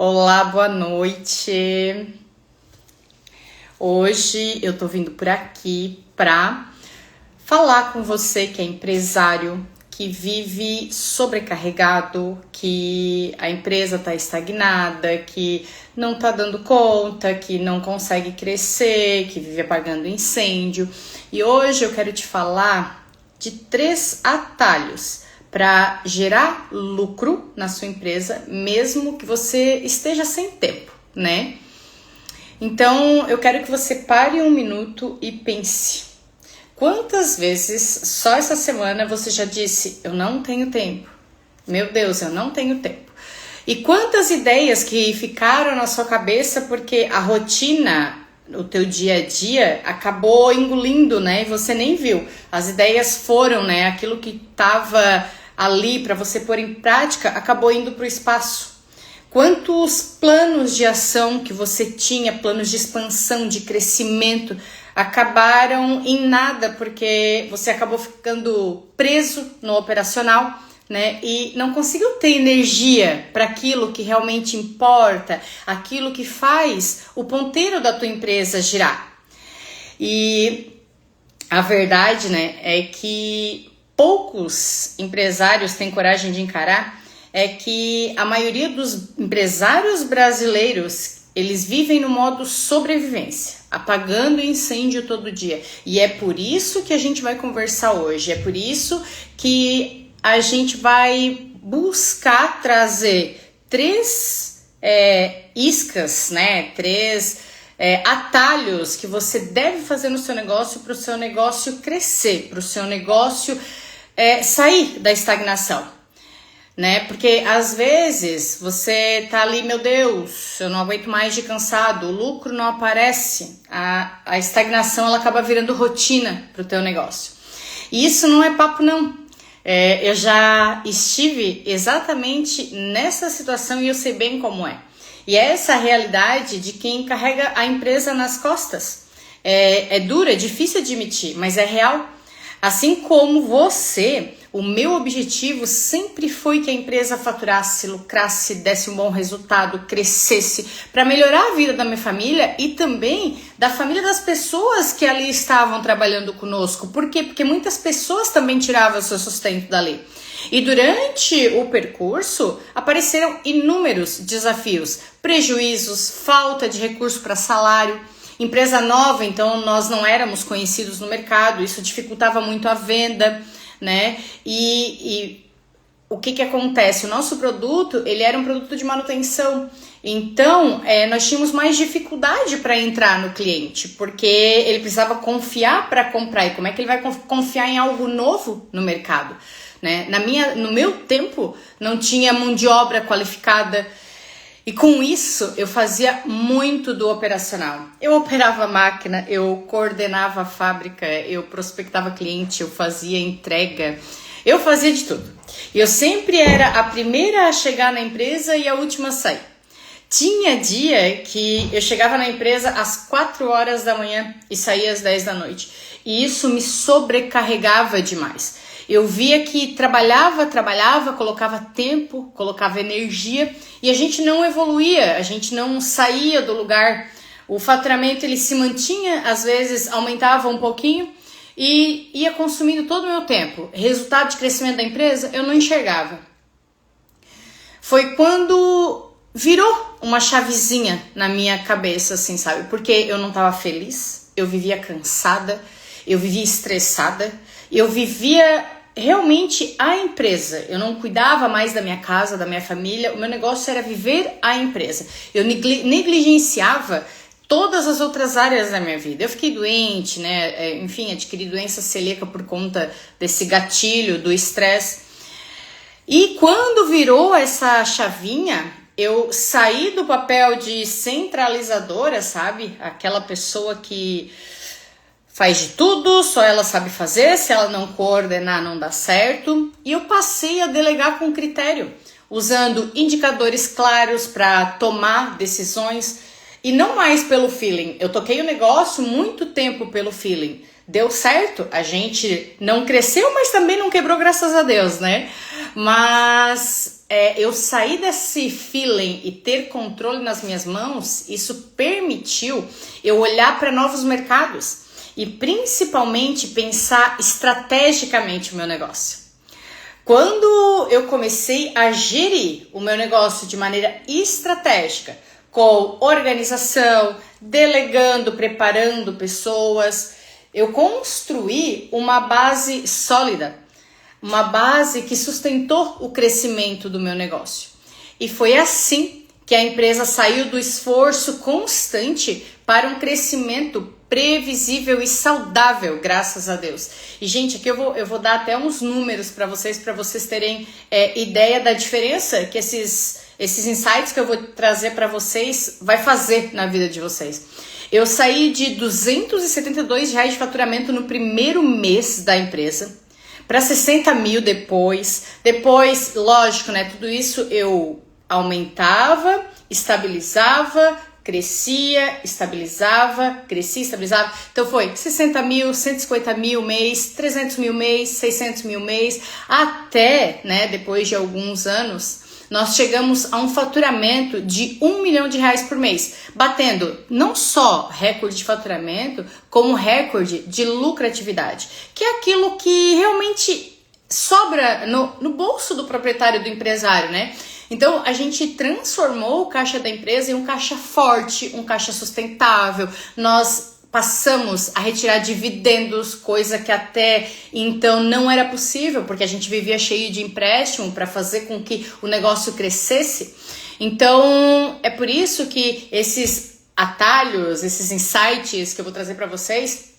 Olá, boa noite. Hoje eu tô vindo por aqui pra falar com você que é empresário, que vive sobrecarregado, que a empresa tá estagnada, que não tá dando conta, que não consegue crescer, que vive apagando incêndio. E hoje eu quero te falar de 3 atalhos para gerar lucro na sua empresa, mesmo que você esteja sem tempo, né? Então, eu quero que você pare um minuto e pense. Quantas vezes, só essa semana, você já disse, eu não tenho tempo. Meu Deus, eu não tenho tempo. E quantas ideias que ficaram na sua cabeça porque a rotina, o teu dia a dia, acabou engolindo, né? E você nem viu. As ideias foram, né? Aquilo que estava ali para você pôr em prática, acabou indo para o espaço. Quantos planos de ação que você tinha, planos de expansão, de crescimento, acabaram em nada porque você acabou ficando preso no operacional, né? E não conseguiu ter energia para aquilo que realmente importa, aquilo que faz o ponteiro da tua empresa girar. E a verdade, né, é que poucos empresários têm coragem de encarar é que a maioria dos empresários brasileiros, eles vivem no modo sobrevivência, apagando incêndio todo dia. E é por isso que a gente vai conversar hoje, é por isso que a gente vai buscar trazer 3 iscas, né? 3 atalhos que você deve fazer no seu negócio para o seu negócio crescer, para o seu negócio sair da estagnação, né? Porque às vezes você tá ali, meu Deus, eu não aguento mais de cansado, o lucro não aparece, a estagnação ela acaba virando rotina para o teu negócio. E isso não é papo não. Eu já estive exatamente nessa situação e eu sei bem como é. E essa é a realidade de quem carrega a empresa nas costas. É dura, é difícil admitir, mas é real. Assim como você, o meu objetivo sempre foi que a empresa faturasse, lucrasse, desse um bom resultado, crescesse, para melhorar a vida da minha família e também da família das pessoas que ali estavam trabalhando conosco. Por quê? Porque muitas pessoas também tiravam o seu sustento dali. E durante o percurso apareceram inúmeros desafios, prejuízos, falta de recurso para salário, empresa nova, então nós não éramos conhecidos no mercado, isso dificultava muito a venda, né? E o que acontece? O nosso produto, ele era um produto de manutenção, então nós tínhamos mais dificuldade para entrar no cliente, porque ele precisava confiar para comprar, e como é que ele vai confiar em algo novo no mercado? Né? No meu tempo não tinha mão de obra qualificada e com isso eu fazia muito do operacional. Eu operava a máquina, eu coordenava a fábrica, eu prospectava cliente, eu fazia entrega, eu fazia de tudo. E eu sempre era a primeira a chegar na empresa e a última a sair. Tinha dia que eu chegava na empresa às 4 horas da manhã e saía às 10 da noite. E isso me sobrecarregava demais. Eu via que trabalhava, colocava tempo, colocava energia e a gente não evoluía, a gente não saía do lugar. O faturamento ele se mantinha, às vezes aumentava um pouquinho e ia consumindo todo o meu tempo. Resultado de crescimento da empresa eu não enxergava. Foi quando virou uma chavezinha na minha cabeça, assim, sabe? Porque eu não estava feliz, eu vivia cansada, eu vivia estressada, eu vivia realmente a empresa. Eu não cuidava mais da minha casa, da minha família, o meu negócio era viver a empresa. Eu negligenciava todas as outras áreas da minha vida. Eu fiquei doente, né? Enfim, adquiri doença celíaca por conta desse gatilho, do estresse. E quando virou essa chavinha, eu saí do papel de centralizadora, sabe? Aquela pessoa que faz de tudo, só ela sabe fazer, se ela não coordenar não dá certo. E eu passei a delegar com critério, usando indicadores claros para tomar decisões e não mais pelo feeling. Eu toquei o negócio muito tempo pelo feeling. deu certo. A gente não cresceu, mas também não quebrou, graças a Deus, né? Mas eu sair desse feeling e ter controle nas minhas mãos, isso permitiu eu olhar para novos mercados e principalmente pensar estrategicamente o meu negócio. Quando eu comecei a gerir o meu negócio de maneira estratégica, com organização, delegando, preparando pessoas, eu construí uma base sólida, uma base que sustentou o crescimento do meu negócio. E foi assim que a empresa saiu do esforço constante para um crescimento previsível e saudável, graças a Deus. E, gente, aqui eu vou dar até uns números para vocês terem ideia da diferença que esses insights que eu vou trazer para vocês vai fazer na vida de vocês. Eu saí de R$272 de faturamento no primeiro mês da empresa para 60 mil depois. Depois, lógico, né? Tudo isso eu aumentava, estabilizava, crescia, estabilizava, crescia, estabilizava. Então foi 60 mil, 150 mil mês, 300 mil mês, 600 mil mês, até, né, depois de alguns anos, nós chegamos a um faturamento de R$1 milhão por mês, batendo não só recorde de faturamento, como recorde de lucratividade, que é aquilo que realmente sobra no bolso do proprietário, do empresário, né? Então, a gente transformou o caixa da empresa em um caixa forte, um caixa sustentável. Nós passamos a retirar dividendos, coisa que até então não era possível, porque a gente vivia cheio de empréstimo para fazer com que o negócio crescesse. Então, é por isso que esses atalhos, esses insights que eu vou trazer para vocês,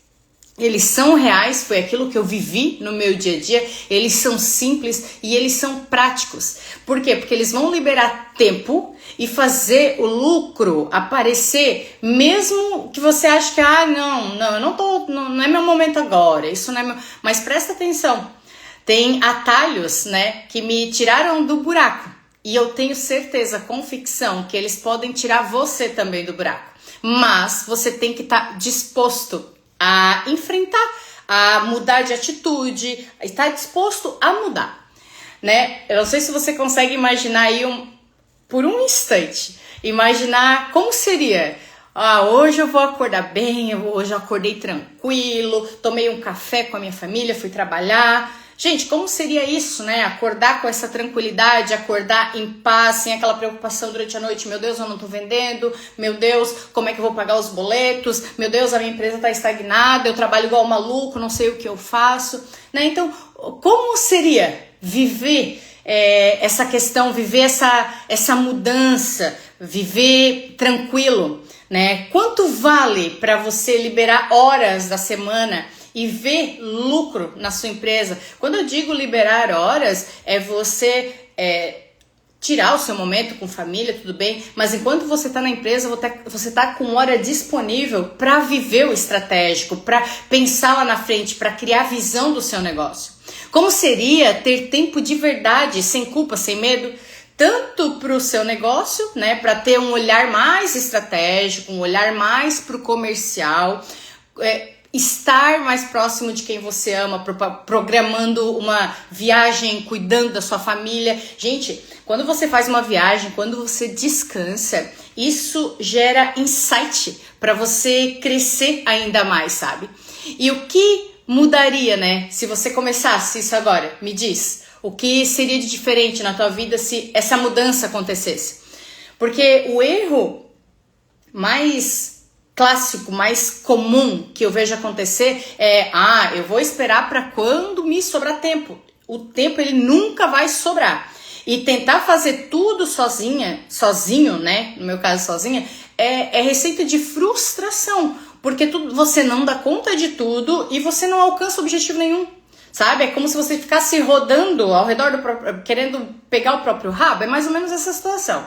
eles são reais, foi aquilo que eu vivi no meu dia a dia, eles são simples e eles são práticos. Por quê? Porque eles vão liberar tempo e fazer o lucro aparecer, mesmo que você ache que, não é meu momento agora, isso não é meu... Mas presta atenção, tem atalhos, né, que me tiraram do buraco e eu tenho certeza, convicção, que eles podem tirar você também do buraco. Mas você tem que estar disposto a enfrentar, a mudar de atitude, estar disposto a mudar, né? Eu não sei se você consegue imaginar aí por um instante, imaginar como seria. Hoje eu vou acordar bem, hoje eu acordei tranquilo, tomei um café com a minha família, fui trabalhar. Gente, como seria isso, né? Acordar com essa tranquilidade, acordar em paz, sem aquela preocupação durante a noite. Meu Deus, eu não tô vendendo. Meu Deus, como é que eu vou pagar os boletos? Meu Deus, a minha empresa tá estagnada, eu trabalho igual maluco, não sei o que eu faço, né? Então, como seria viver essa questão, viver essa mudança, viver tranquilo, né? Quanto vale para você liberar horas da semana e ver lucro na sua empresa? Quando eu digo liberar horas, é você tirar o seu momento com família, tudo bem, mas enquanto você está na empresa, você está com hora disponível para viver o estratégico, para pensar lá na frente, para criar a visão do seu negócio. Como seria ter tempo de verdade, sem culpa, sem medo, tanto para o seu negócio, né, para ter um olhar mais estratégico, um olhar mais para o comercial, estar mais próximo de quem você ama, programando uma viagem, cuidando da sua família. Gente, quando você faz uma viagem, quando você descansa, isso gera insight para você crescer ainda mais, sabe? E o que mudaria, né, se você começasse isso agora? Me diz, o que seria de diferente na tua vida se essa mudança acontecesse? Porque o erro mais clássico, mais comum que eu vejo acontecer eu vou esperar para quando me sobrar tempo. O tempo, ele nunca vai sobrar. E tentar fazer tudo sozinho, né? No meu caso, sozinha, é receita de frustração. Porque você não dá conta de tudo e você não alcança objetivo nenhum. Sabe? É como se você ficasse rodando ao redor querendo pegar o próprio rabo. É mais ou menos essa situação.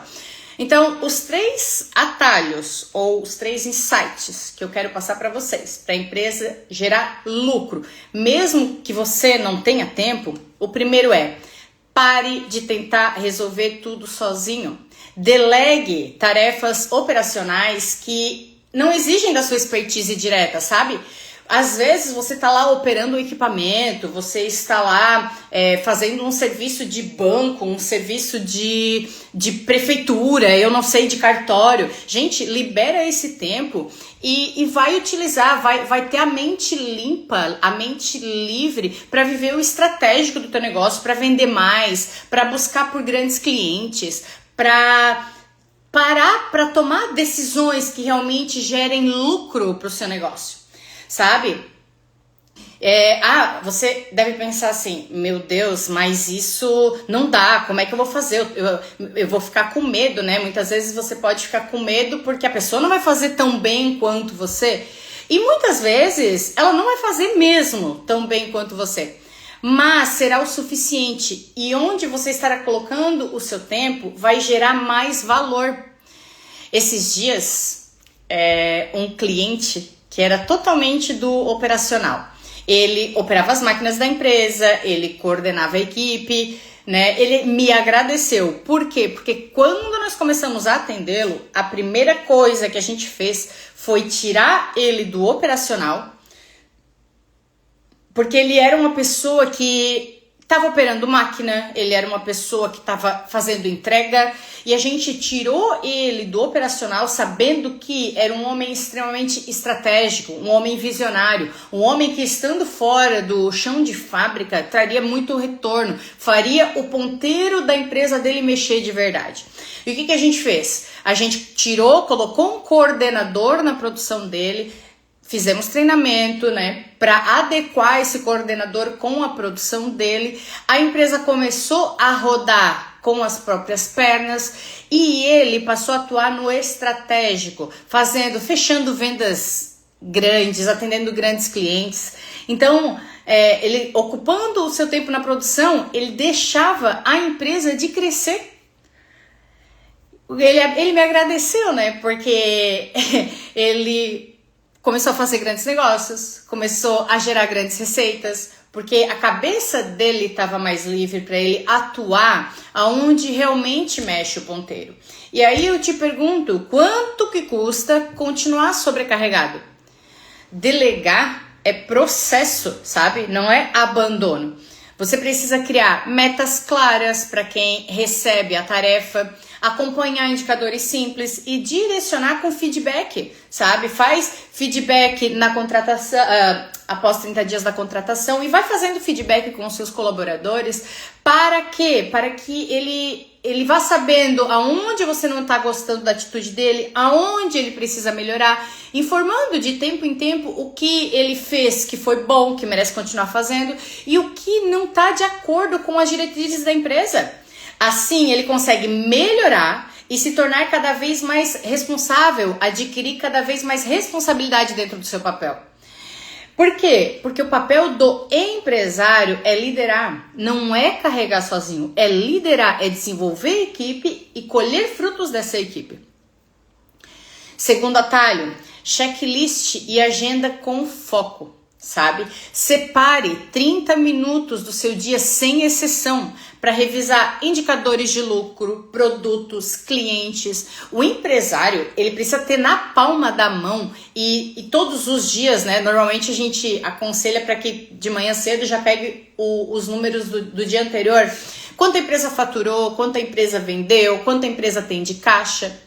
Então, os 3 atalhos ou os 3 insights que eu quero passar para vocês, para a empresa gerar lucro, mesmo que você não tenha tempo, o primeiro é: pare de tentar resolver tudo sozinho. Delegue tarefas operacionais que não exigem da sua expertise direta, sabe? Às vezes você está lá operando o equipamento, você está lá fazendo um serviço de banco, um serviço de prefeitura, eu não sei, de cartório. Gente, libera esse tempo e vai utilizar, vai ter a mente limpa, a mente livre para viver o estratégico do teu negócio, para vender mais, para buscar por grandes clientes, para parar para tomar decisões que realmente gerem lucro para o seu negócio, sabe? Você deve pensar assim, meu Deus, mas isso não dá, como é que eu vou fazer? Eu vou ficar com medo, né? Muitas vezes você pode ficar com medo porque a pessoa não vai fazer tão bem quanto você. E muitas vezes ela não vai fazer mesmo tão bem quanto você. Mas será o suficiente. E onde você estará colocando o seu tempo vai gerar mais valor. Esses dias, um cliente que era totalmente do operacional. Ele operava as máquinas da empresa, ele coordenava a equipe, né? Ele me agradeceu. Por quê? Porque quando nós começamos a atendê-lo, a primeira coisa que a gente fez foi tirar ele do operacional, porque ele era uma pessoa que estava operando máquina, ele era uma pessoa que estava fazendo entrega, e a gente tirou ele do operacional sabendo que era um homem extremamente estratégico, um homem visionário, um homem que, estando fora do chão de fábrica, traria muito retorno, faria o ponteiro da empresa dele mexer de verdade. E o que a gente fez? A gente tirou, colocou um coordenador na produção dele, fizemos treinamento, né, para adequar esse coordenador com a produção dele. A empresa começou a rodar com as próprias pernas e ele passou a atuar no estratégico, fechando vendas grandes, atendendo grandes clientes. Então, ele ocupando o seu tempo na produção, ele deixava a empresa de crescer. Ele me agradeceu, né, porque ele começou a fazer grandes negócios, começou a gerar grandes receitas, porque a cabeça dele estava mais livre para ele atuar aonde realmente mexe o ponteiro. E aí eu te pergunto, quanto que custa continuar sobrecarregado? Delegar é processo, sabe? Não é abandono. Você precisa criar metas claras para quem recebe a tarefa, acompanhar indicadores simples e direcionar com feedback, sabe? Faz feedback na contratação, após 30 dias da contratação, e vai fazendo feedback com os seus colaboradores. Para quê? Para que ele vá sabendo aonde você não está gostando da atitude dele, aonde ele precisa melhorar, informando de tempo em tempo o que ele fez que foi bom, que merece continuar fazendo, e o que não está de acordo com as diretrizes da empresa. Assim, ele consegue melhorar e se tornar cada vez mais responsável, adquirir cada vez mais responsabilidade dentro do seu papel. Por quê? Porque o papel do empresário é liderar, não é carregar sozinho, é liderar, é desenvolver equipe e colher frutos dessa equipe. Segundo atalho, checklist e agenda com foco, sabe? Separe 30 minutos do seu dia sem exceção para revisar indicadores de lucro, produtos, clientes. O empresário, ele precisa ter na palma da mão e todos os dias, né? Normalmente a gente aconselha para que de manhã cedo já pegue os números do dia anterior. Quanto a empresa faturou, quanto a empresa vendeu, quanto a empresa tem de caixa.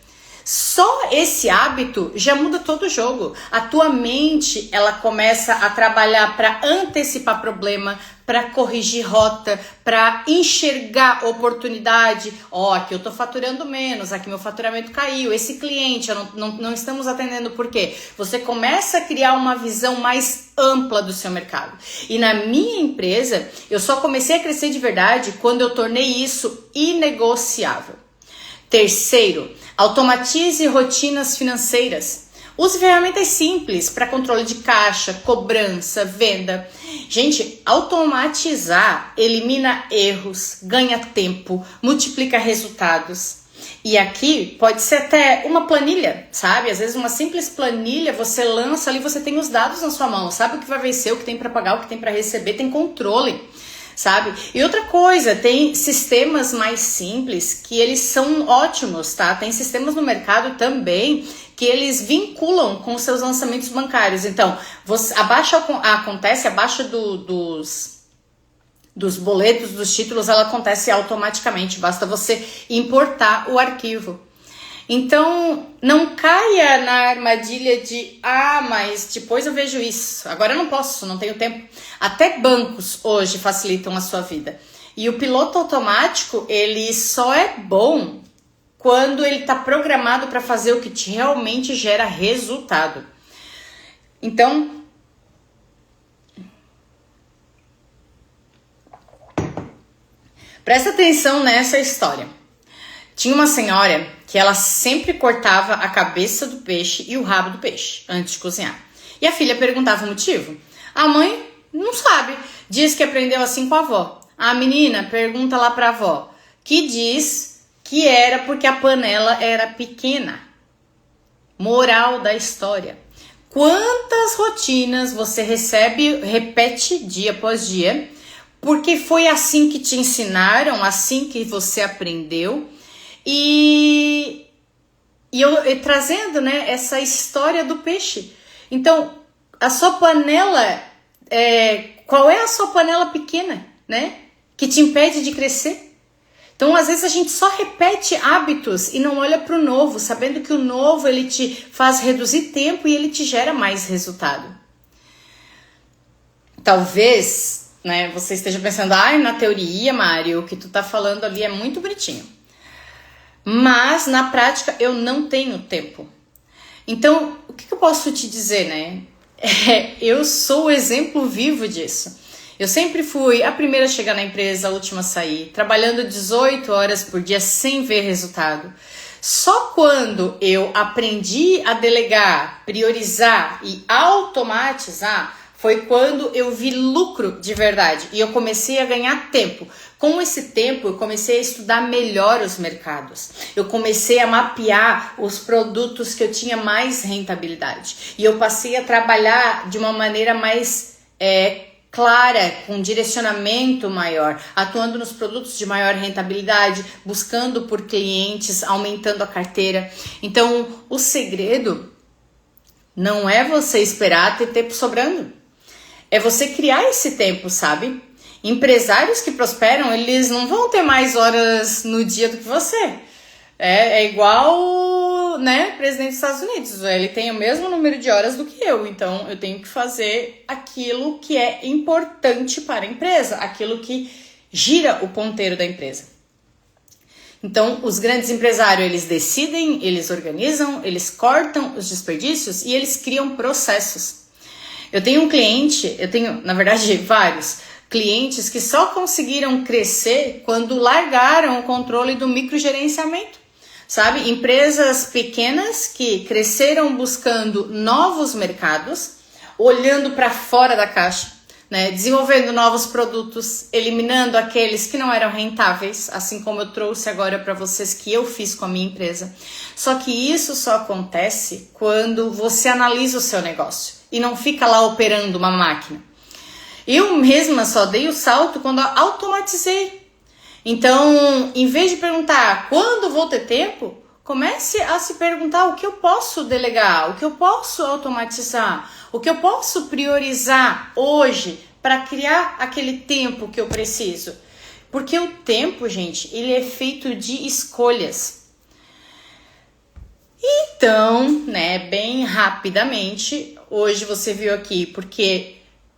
Só esse hábito já muda todo o jogo. A tua mente, ela começa a trabalhar para antecipar problema, para corrigir rota, para enxergar oportunidade. Aqui eu tô faturando menos, aqui meu faturamento caiu, esse cliente, não estamos atendendo por quê? Você começa a criar uma visão mais ampla do seu mercado. E na minha empresa, eu só comecei a crescer de verdade quando eu tornei isso inegociável. Terceiro, automatize rotinas financeiras. Use ferramentas simples para controle de caixa, cobrança, venda. Gente, automatizar elimina erros, ganha tempo, multiplica resultados. E aqui pode ser até uma planilha, sabe? Às vezes uma simples planilha, você lança ali, você tem os dados na sua mão, sabe o que vai vencer, o que tem para pagar, o que tem para receber, tem controle. sabe? E outra coisa, tem sistemas mais simples que eles são ótimos, tá? Tem sistemas no mercado também que eles vinculam com os seus lançamentos bancários. Então, acontece abaixo dos boletos, dos títulos, ela acontece automaticamente, basta você importar o arquivo. Então, não caia na armadilha de, mas depois eu vejo isso, agora eu não posso, não tenho tempo. Até bancos hoje facilitam a sua vida. E o piloto automático, ele só é bom quando ele está programado para fazer o que realmente gera resultado. Então, presta atenção nessa história. Tinha uma senhora que ela sempre cortava a cabeça do peixe e o rabo do peixe antes de cozinhar. E a filha perguntava o motivo. A mãe não sabe, diz que aprendeu assim com a avó. A menina pergunta lá para a avó, que diz que era porque a panela era pequena. Moral da história. Quantas rotinas você repete dia após dia, porque foi assim que te ensinaram, assim que você aprendeu. E eu trazendo, né, essa história do peixe. Então, a sua panela, qual é a sua panela pequena, né, que te impede de crescer? Então, às vezes a gente só repete hábitos e não olha para o novo, sabendo que o novo ele te faz reduzir tempo e ele te gera mais resultado. Talvez, né, você esteja pensando, na teoria, Mário, o que tu tá falando ali é muito bonitinho. Mas, na prática, eu não tenho tempo. Então, o que eu posso te dizer, né? Eu sou o exemplo vivo disso. Eu sempre fui a primeira a chegar na empresa, a última a sair, trabalhando 18 horas por dia sem ver resultado. Só quando eu aprendi a delegar, priorizar e automatizar, foi quando eu vi lucro de verdade e eu comecei a ganhar tempo. Com esse tempo, eu comecei a estudar melhor os mercados. Eu comecei a mapear os produtos que eu tinha mais rentabilidade. E eu passei a trabalhar de uma maneira mais clara, com direcionamento maior, atuando nos produtos de maior rentabilidade, buscando por clientes, aumentando a carteira. Então, o segredo não é você esperar ter tempo sobrando. É você criar esse tempo, sabe? Empresários que prosperam, eles não vão ter mais horas no dia do que você. É igual, né, presidente dos Estados Unidos. Ele tem o mesmo número de horas do que eu. Então, eu tenho que fazer aquilo que é importante para a empresa. Aquilo que gira o ponteiro da empresa. Então, os grandes empresários, eles decidem, eles organizam, eles cortam os desperdícios e eles criam processos. Eu tenho um cliente, na verdade, vários clientes que só conseguiram crescer quando largaram o controle do microgerenciamento, sabe? Empresas pequenas que cresceram buscando novos mercados, olhando para fora da caixa, né? Desenvolvendo novos produtos, eliminando aqueles que não eram rentáveis, assim como eu trouxe agora para vocês que eu fiz com a minha empresa. Só que isso só acontece quando você analisa o seu negócio e não fica lá operando uma máquina. Eu mesma só dei o salto quando eu automatizei. Então, em vez de perguntar quando vou ter tempo, comece a se perguntar o que eu posso delegar, o que eu posso automatizar, o que eu posso priorizar hoje para criar aquele tempo que eu preciso. Porque o tempo, gente, ele é feito de escolhas. Então, né, bem rapidamente, hoje você viu aqui, porque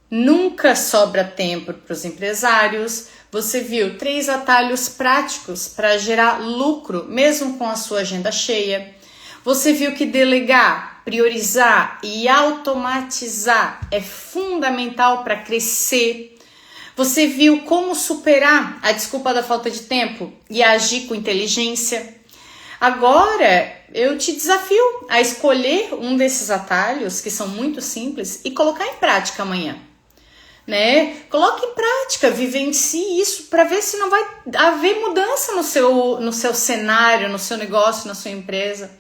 nunca sobra tempo para os empresários. Você viu 3 atalhos práticos para gerar lucro, mesmo com a sua agenda cheia. Você viu que delegar, priorizar e automatizar é fundamental para crescer. Você viu como superar a desculpa da falta de tempo e agir com inteligência. Agora, eu te desafio a escolher um desses atalhos, que são muito simples, e colocar em prática amanhã. Né? Coloque em prática, vivencie isso para ver se não vai haver mudança no seu cenário, no seu negócio, na sua empresa.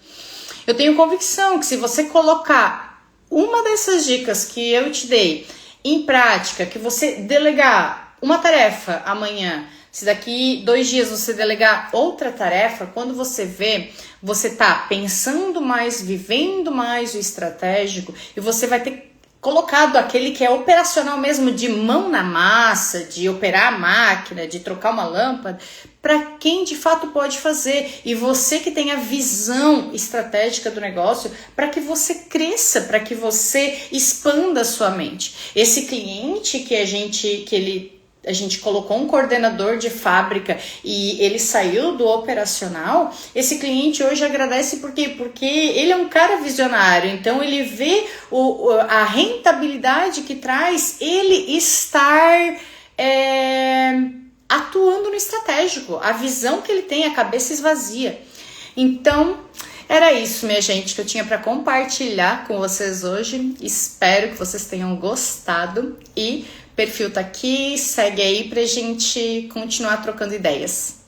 Eu tenho convicção que se você colocar uma dessas dicas que eu te dei em prática, que você delegar, uma tarefa amanhã, se daqui 2 dias você delegar outra tarefa, quando você vê, você tá pensando mais, vivendo mais o estratégico e você vai ter colocado aquele que é operacional mesmo, de mão na massa, de operar a máquina, de trocar uma lâmpada, para quem de fato pode fazer. E você que tem a visão estratégica do negócio, para que você cresça, para que você expanda a sua mente. Esse cliente que a gente colocou um coordenador de fábrica e ele saiu do operacional, esse cliente hoje agradece por quê? Porque ele é um cara visionário, então ele vê a rentabilidade que traz ele estar atuando no estratégico, a visão que ele tem, a cabeça esvazia. Então, era isso, minha gente, que eu tinha para compartilhar com vocês hoje. Espero que vocês tenham gostado e perfil tá aqui, segue aí pra gente continuar trocando ideias.